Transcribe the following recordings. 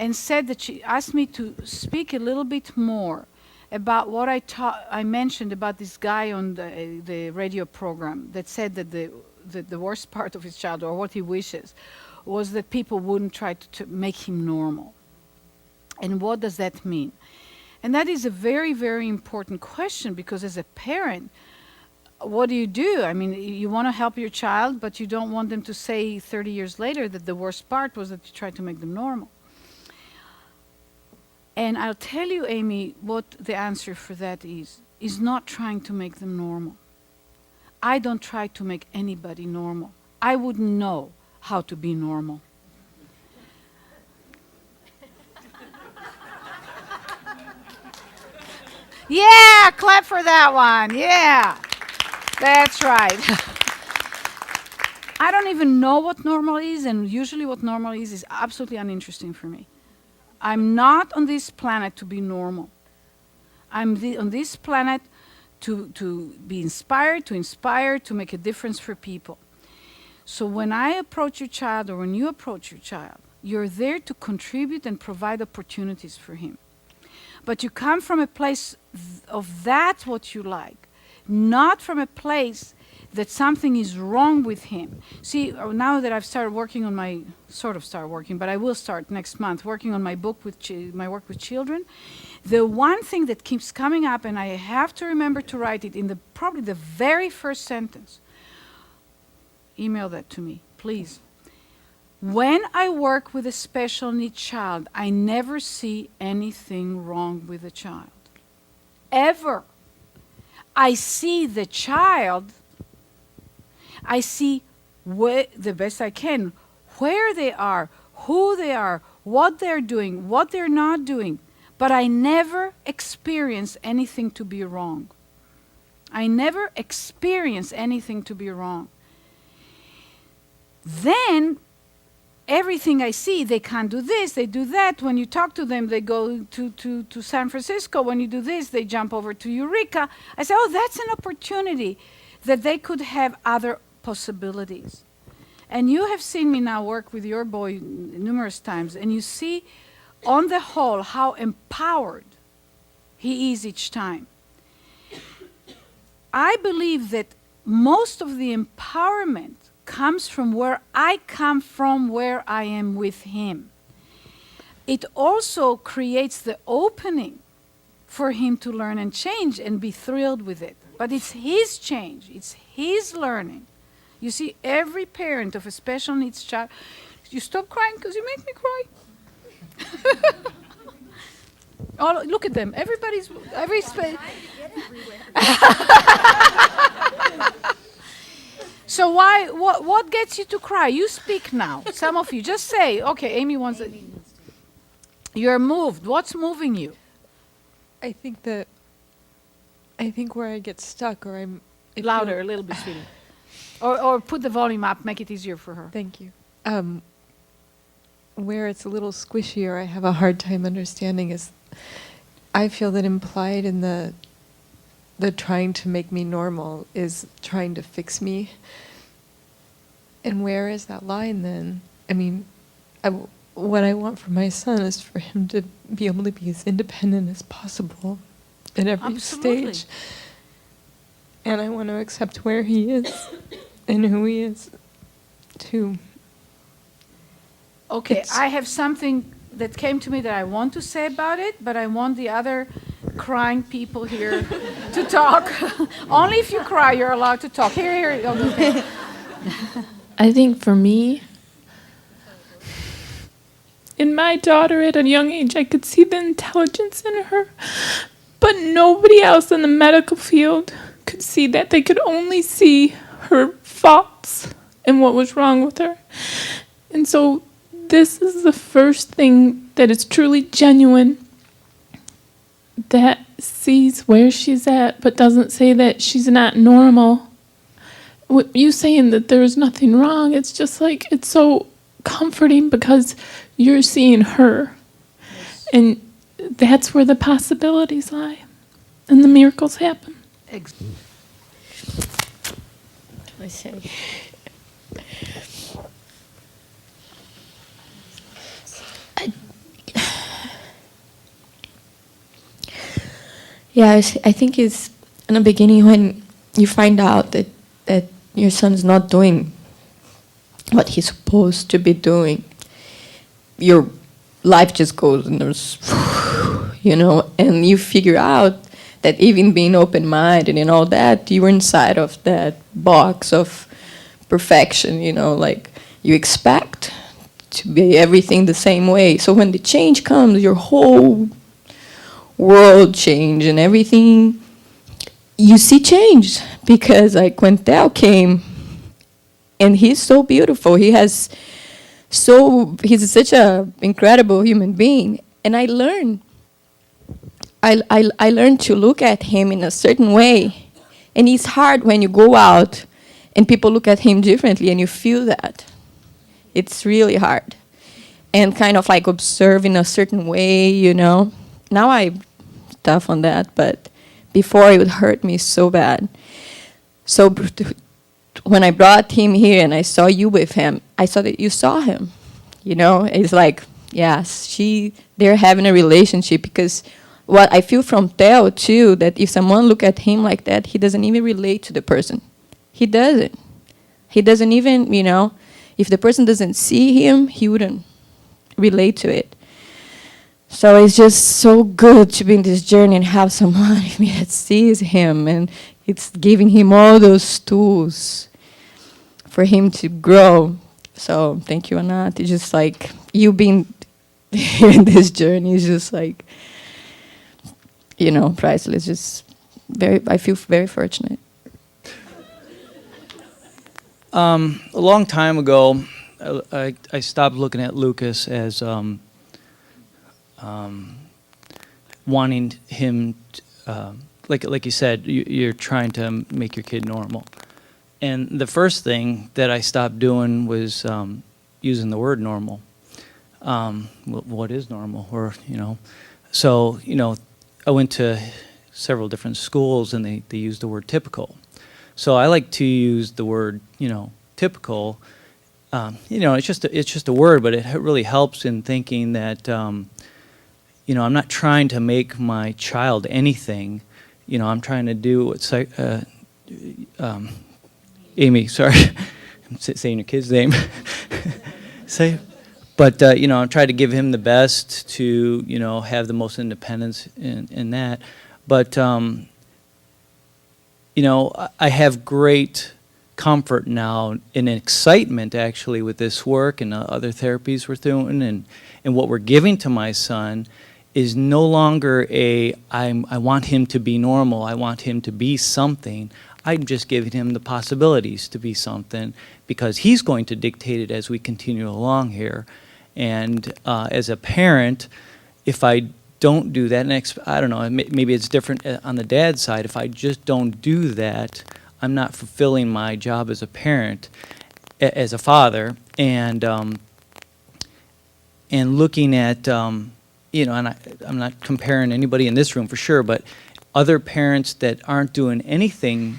and said that she asked me to speak a little bit more about what I mentioned about this guy on the radio program that said that the worst part of his childhood, or what he wishes, was that people wouldn't try to make him normal. And what does that mean? And that is a very, very important question, because as a parent, what do you do? I mean, you want to help your child, but you don't want them to say 30 years later that the worst part was that you tried to make them normal. And I'll tell you, Amy, what the answer for that is not trying to make them normal. I don't try to make anybody normal. I wouldn't know how to be normal. Yeah, clap for that one. Yeah, that's right. I don't even know what normal is, and usually what normal is absolutely uninteresting for me. I'm not on this planet to be normal. I'm on this planet to be inspired, to inspire, to make a difference for people. So when I approach your child, or when you approach your child, you're there to contribute and provide opportunities for him. But you come from a place of that's what you like, not from a place that something is wrong with him. See, now that I've started working on but I will start next month working on my book with my work with children, the one thing that keeps coming up, and I have to remember to write it in probably the very first sentence. Email that to me, please. When I work with a special needs child, I never see anything wrong with the child. Ever. I see the child, I see the best I can, where they are, who they are, what they're doing, what they're not doing. But I never experience anything to be wrong. I never experience anything to be wrong. Then, everything I see, they can't do this, they do that. When you talk to them, they go to San Francisco. When you do this, they jump over to Eureka. I say, oh, that's an opportunity that they could have other possibilities. And you have seen me now work with your boy numerous times, and you see, on the whole, how empowered he is each time. I believe that most of the empowerment comes from where I come from, where I am with him. It also creates the opening for him to learn and change and be thrilled with it. But it's his change, it's his learning. You see, every parent of a special needs child, you stop crying because you make me cry. Oh, look at them. So what gets you to cry? You speak now. Some of you, just say, okay, Amy wants it. You're moved. What's moving you? I think where I get stuck, or Louder, a little bit, sweetie. Or put the volume up, make it easier for her. Thank you. Where it's a little squishy, or I have a hard time understanding, is I feel that implied in the trying to make me normal is trying to fix me. And where is that line then? I mean, what I want for my son is for him to be able to be as independent as possible at every stage. And I want to accept where he is and who he is, too. Okay, I have something that came to me that I want to say about it, but I want the other crying people here to talk. Only if you cry, you're allowed to talk. Here. Okay. I think for me, in my daughter at a young age, I could see the intelligence in her, but nobody else in the medical field could see that. They could only see her faults and what was wrong with her. And so this is the first thing that is truly genuine, that sees where she's at, but doesn't say that she's not normal. You saying that there's nothing wrong, it's just like, it's so comforting because you're seeing her. Yes. And that's where the possibilities lie and the miracles happen. I say, Yeah, I think it's in the beginning when you find out that your son's not doing what he's supposed to be doing. Your life just goes and there's, and you figure out that even being open-minded and all that, you're inside of that box of perfection, like you expect to be everything the same way. So when the change comes, your whole world change and everything, you see change. Because like when Theo came, and he's so beautiful, he's such an incredible human being. And I learned to look at him in a certain way. And it's hard when you go out and people look at him differently and you feel that. It's really hard. And kind of like observe in a certain way. Now I'm tough on that, but before it would hurt me so bad. So when I brought him here and I saw you with him, I saw that you saw him. It's like, yes, they're having a relationship, because what I feel from Theo too, that if someone look at him like that, he doesn't even relate to the person. He doesn't. He doesn't even, if the person doesn't see him, he wouldn't relate to it. So it's just so good to be in this journey and have someone that sees him, and it's giving him all those tools for him to grow. So thank you, Anat. It's just like you being here in this journey is just like, priceless. Just I feel very fortunate. A long time ago, I stopped looking at Lucas as wanting him, like you said, you're trying to make your kid normal. And the first thing that I stopped doing was using the word normal. What is normal? So, I went to several different schools and they used the word typical. So I like to use the word, typical. It's just a word, but it really helps in thinking that, I'm not trying to make my child anything. I'm trying to do what Amy, sorry, I'm saying your kid's name. But I'm trying to give him the best to, have the most independence in that. But, I have great comfort now and excitement actually with this work and other therapies we're doing, and what we're giving to my son is no longer I want him to be normal, I want him to be something. I'm just giving him the possibilities to be something, because he's going to dictate it as we continue along here. And as a parent, if I don't do that, and I don't know, maybe it's different on the dad's side, if I just don't do that, I'm not fulfilling my job as a parent, as a father, and looking at, and I'm not comparing anybody in this room for sure, but other parents that aren't doing anything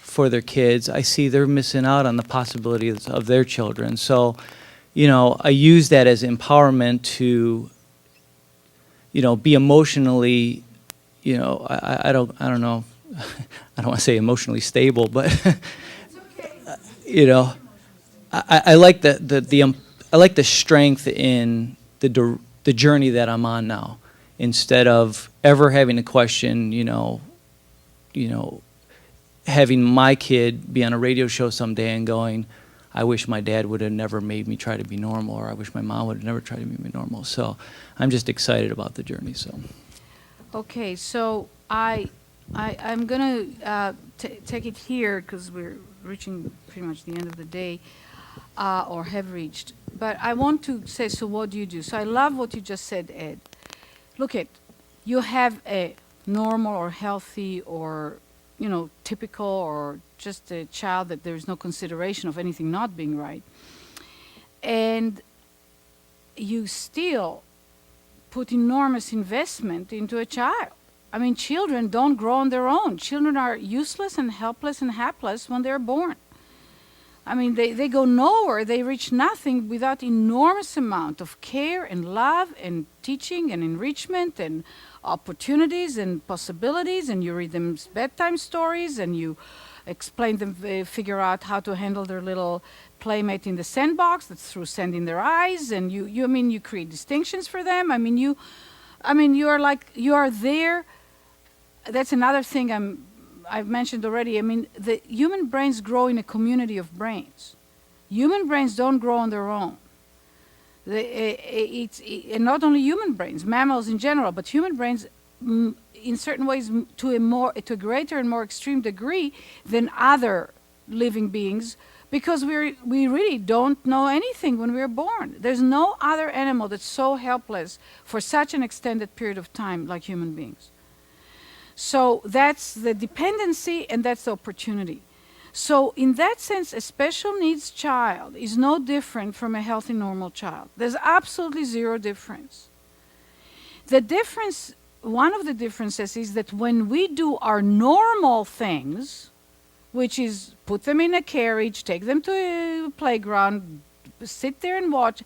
for their kids, I see they're missing out on the possibilities of their children. So, I use that as empowerment to, be emotionally, I don't know, I don't want to say emotionally stable, but I like I like the strength in the journey that I'm on now, instead of ever having to question, having my kid be on a radio show someday and going, I wish my dad would have never made me try to be normal, or I wish my mom would have never tried to make me normal. So I'm just excited about the journey. So. Okay, so I'm gonna take it here because we're reaching pretty much the end of the day, or have reached. But I want to say, so what do you do? So I love what you just said, Ed. Look at, you have a normal or healthy or typical, or just a child that there's no consideration of anything not being right. And you still put enormous investment into a child. I mean, children don't grow on their own. Children are useless and helpless and hapless when they're born. I mean, they go nowhere. They reach nothing without enormous amount of care and love and teaching and enrichment and opportunities and possibilities. And you read them bedtime stories and you explain them, figure out how to handle their little playmate in the sandbox. That's through sand in their eyes. And I mean, you create distinctions for them. I mean, you are there. That's another thing I've mentioned already. I mean, the human brains grow in a community of brains. Human brains don't grow on their own. And not only human brains, mammals in general, but human brains, in certain ways, to a greater and more extreme degree than other living beings, because we really don't know anything when we're born. There's no other animal that's so helpless for such an extended period of time like human beings. So that's the dependency and that's the opportunity. So in that sense, a special needs child is no different from a healthy, normal child. There's absolutely zero difference. The difference, one of the differences is that when we do our normal things, which is put them in a carriage, take them to a playground, sit there and watch,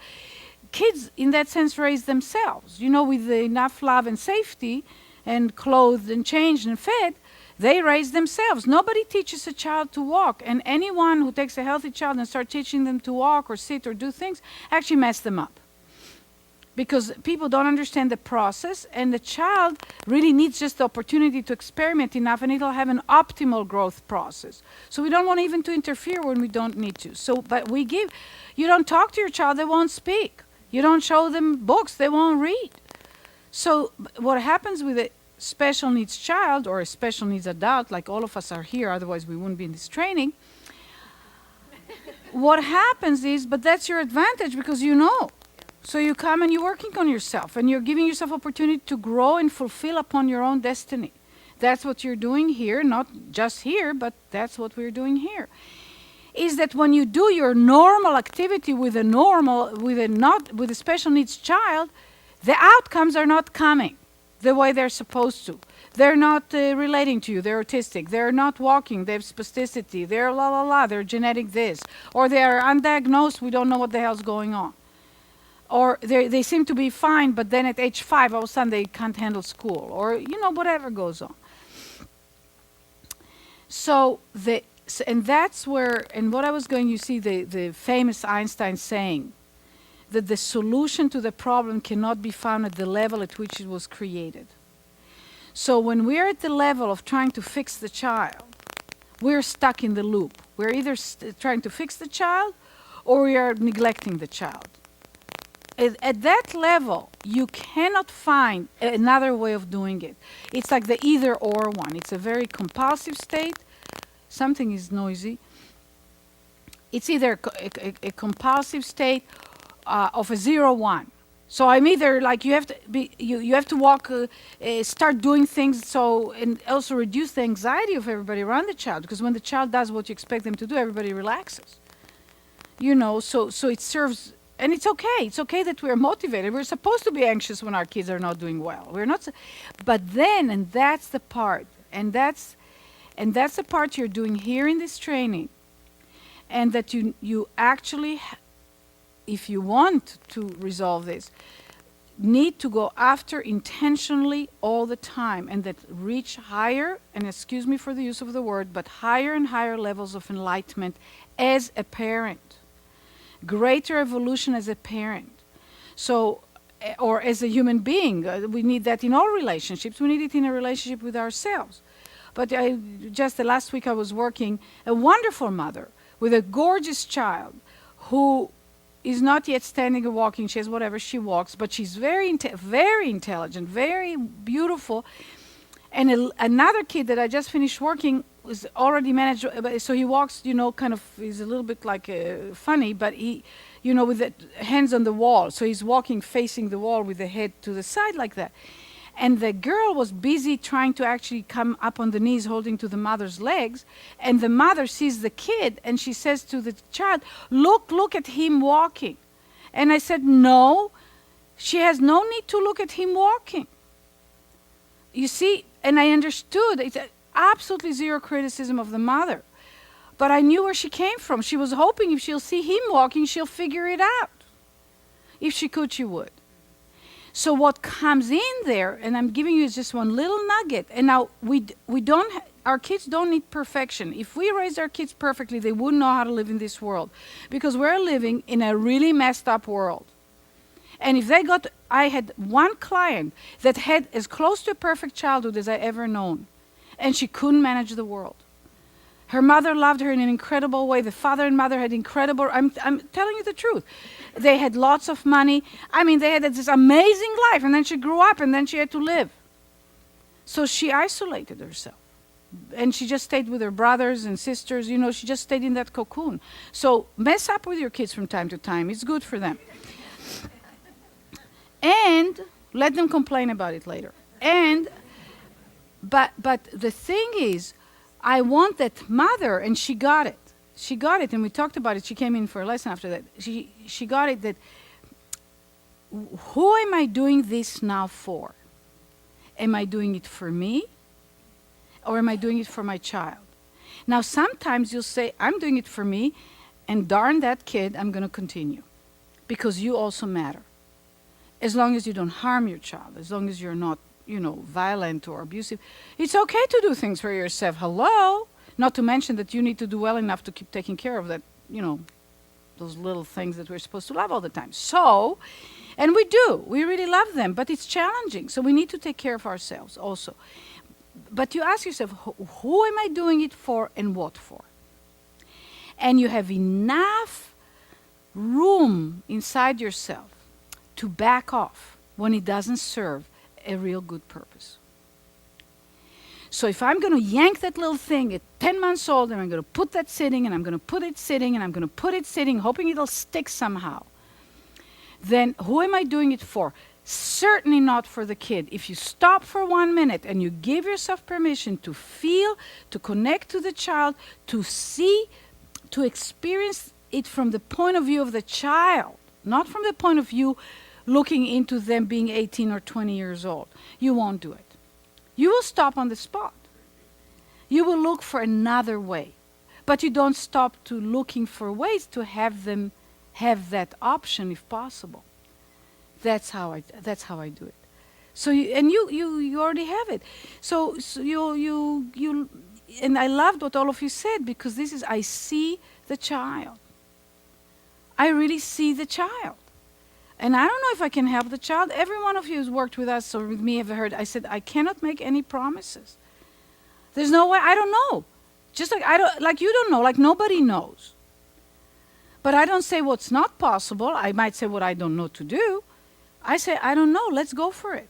kids in that sense raise themselves, with enough love and safety and clothed and changed and fed, they raise themselves. Nobody teaches a child to walk, and anyone who takes a healthy child and starts teaching them to walk or sit or do things actually mess them up. Because people don't understand the process, and the child really needs just the opportunity to experiment enough, and it'll have an optimal growth process. So we don't want even to interfere when we don't need to. But you don't talk to your child, they won't speak. You don't show them books, they won't read. So what happens with a special needs child or a special needs adult, like all of us are here, otherwise we wouldn't be in this training, what happens is, but that's your advantage because you know. So you come and you're working on yourself and you're giving yourself opportunity to grow and fulfill upon your own destiny. That's what you're doing here, not just here, but that's what we're doing here. Is that when you do your normal activity with a special needs child, the outcomes are not coming the way they're supposed to. They're not relating to you. They're autistic. They're not walking. They have spasticity. They're They're genetic this. Or they are undiagnosed. We don't know what the hell's going on. Or they seem to be fine, but then at age 5, all of a sudden they can't handle school. Or, whatever goes on. And that's where, and what I was going, you see the famous Einstein saying, that the solution to the problem cannot be found at the level at which it was created. So when we're at the level of trying to fix the child, we're stuck in the loop. We're either trying to fix the child or we are neglecting the child. At that level, you cannot find another way of doing it. It's like the either or one. It's a very compulsive state. Something is noisy. It's either a compulsive state of a 0-1. So I'm either like you have to walk, start doing things and also reduce the anxiety of everybody around the child, because when the child does what you expect them to do, everybody relaxes. So it serves, and it's okay. It's okay that we're motivated. We're supposed to be anxious when our kids are not doing well. We're not, but then, and that's the part, and that's the part you're doing here in this training, and that you actually, if you want to resolve this, need to go after intentionally all the time, and that reach higher, and excuse me for the use of the word, but higher and higher levels of enlightenment as a parent, greater evolution as a parent. So, or as a human being, we need that in all relationships. We need it in a relationship with ourselves. But just the last week I was working, a wonderful mother with a gorgeous child who is not yet standing or walking. She has whatever she walks, but she's very intelligent, very beautiful. And another kid that I just finished working was already managed, so he walks, kind of, he's a little bit like funny, but he, with the hands on the wall. So he's walking facing the wall with the head to the side like that. And the girl was busy trying to actually come up on the knees, holding to the mother's legs. And the mother sees the kid, and she says to the child, look at him walking. And I said, no, she has no need to look at him walking. You see, and I understood, it's absolutely zero criticism of the mother. But I knew where she came from. She was hoping if she'll see him walking, she'll figure it out. If she could, she would. So what comes in there, and I'm giving you just one little nugget, and now our kids don't need perfection. If we raised our kids perfectly, they wouldn't know how to live in this world, because we're living in a really messed up world. And if I had one client that had as close to a perfect childhood as I ever known, and she couldn't manage the world. Her mother loved her in an incredible way. The father and mother had incredible, I'm telling you the truth. They had lots of money. I mean, they had this amazing life, and then she grew up, and then she had to live. So she isolated herself. And she just stayed with her brothers and sisters. You know, she just stayed in that cocoon. So mess up with your kids from time to time. It's good for them. And let them complain about it later. But the thing is, I want that mother, and she got it. She got it, and we talked about it. She came in for a lesson after that. She got it that, who am I doing this now for? Am I doing it for me? Or am I doing it for my child? Now, sometimes you'll say, I'm doing it for me, and darn that kid, I'm going to continue. Because you also matter. As long as you don't harm your child, as long as you're not, violent or abusive. It's okay to do things for yourself. Hello? Not to mention that you need to do well enough to keep taking care of that, those little things that we're supposed to love all the time. So, and we do. We really love them, but it's challenging. So we need to take care of ourselves also. But you ask yourself, who am I doing it for and what for? And you have enough room inside yourself to back off when it doesn't serve a real good purpose. So if I'm going to yank that little thing at 10 months old, and I'm going to put that sitting, and I'm going to put it sitting, and I'm going to put it sitting, hoping it'll stick somehow, then who am I doing it for? Certainly not for the kid. If you stop for 1 minute and you give yourself permission to feel, to connect to the child, to see, to experience it from the point of view of the child, not from the point of view looking into them being 18 or 20 years old, you won't do it. You will stop on the spot. You will look for another way. But you don't stop to looking for ways to have them have that option if possible. That's how I do it. So you already have it. So you and I loved what all of you said, because this is, I see the child. I really see the child. And I don't know if I can help the child. Every one of you who's worked with us or with me have heard, I said, I cannot make any promises. There's no way, I don't know. Just like you don't know, like nobody knows. But I don't say what's not possible. I might say what I don't know to do. I say, I don't know, let's go for it.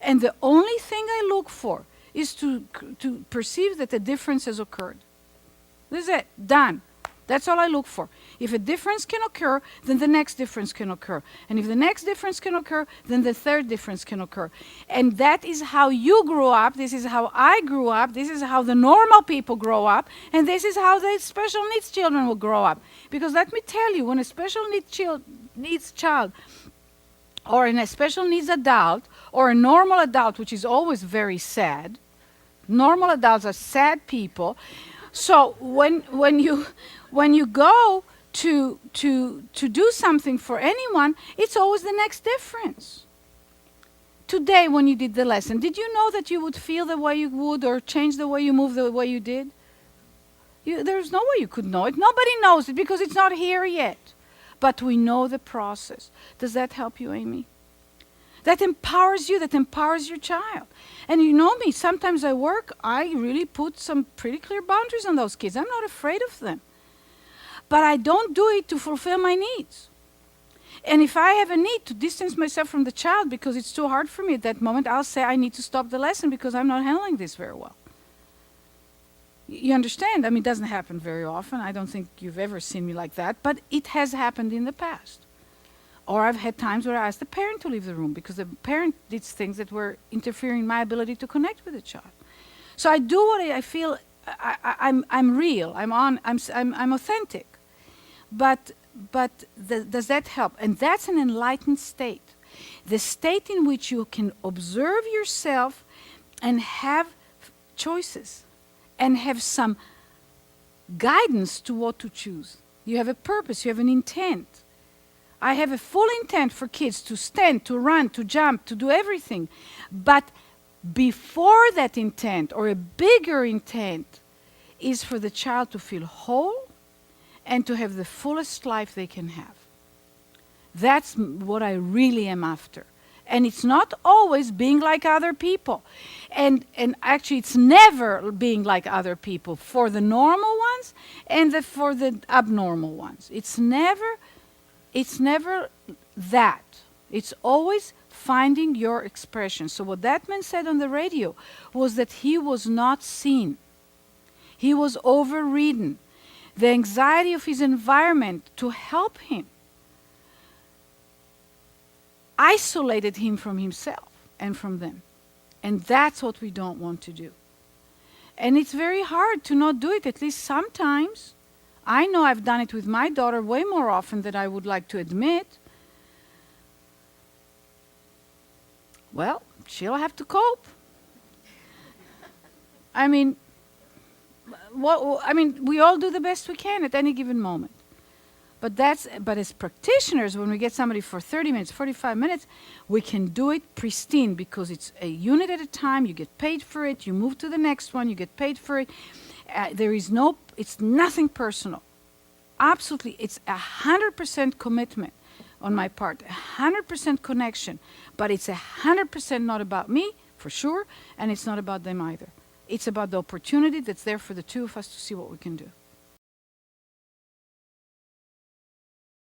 And the only thing I look for is to perceive that a difference has occurred. This is it, done. That's all I look for. If a difference can occur, then the next difference can occur. And if the next difference can occur, then the third difference can occur. And that is how you grew up. This is how I grew up. This is how the normal people grow up. And this is how the special needs children will grow up. Because let me tell you, when a special needs child or a special needs adult or a normal adult, which is always very sad, normal adults are sad people. So when you go to do something for anyone, it's always the next difference. Today, when you did the lesson, did you know that you would feel the way you would or change the way you move the way you did? There's no way you could know it. Nobody knows it because it's not here yet. But we know the process. Does that help you, Amy? That empowers you, that empowers your child. And you know me, sometimes I really put some pretty clear boundaries on those kids. I'm not afraid of them. But I don't do it to fulfill my needs. And if I have a need to distance myself from the child because it's too hard for me at that moment, I'll say I need to stop the lesson because I'm not handling this very well. You understand? I mean, it doesn't happen very often. I don't think you've ever seen me like that, but it has happened in the past. Or I've had times where I asked the parent to leave the room because the parent did things that were interfering in my ability to connect with the child. So I do what I feel. I'm real. I'm authentic. But does that help? And that's an enlightened state. The state in which you can observe yourself and have choices and have some guidance to what to choose. You have a purpose, you have an intent. I have a full intent for kids to stand, to run, to jump, to do everything. But before that intent, or a bigger intent, is for the child to feel whole and to have the fullest life they can have. That's what I really am after. And it's not always being like other people. And actually, it's never being like other people for the normal ones and for the abnormal ones. It's never that. It's always finding your expression. So what that man said on the radio was that he was not seen. He was overridden. The anxiety of his environment to help him isolated him from himself and from them. And that's what we don't want to do. And it's very hard to not do it, at least sometimes. I know I've done it with my daughter way more often than I would like to admit. Well, she'll have to cope. I mean, we all do the best we can at any given moment. But as practitioners, when we get somebody for 30 minutes, 45 minutes, we can do it pristine because it's a unit at a time. You get paid for it. You move to the next one. You get paid for it. It's nothing personal. Absolutely, it's 100% commitment on my part, 100% connection. But it's 100% not about me, for sure, and it's not about them either. It's about the opportunity that's there for the two of us to see what we can do.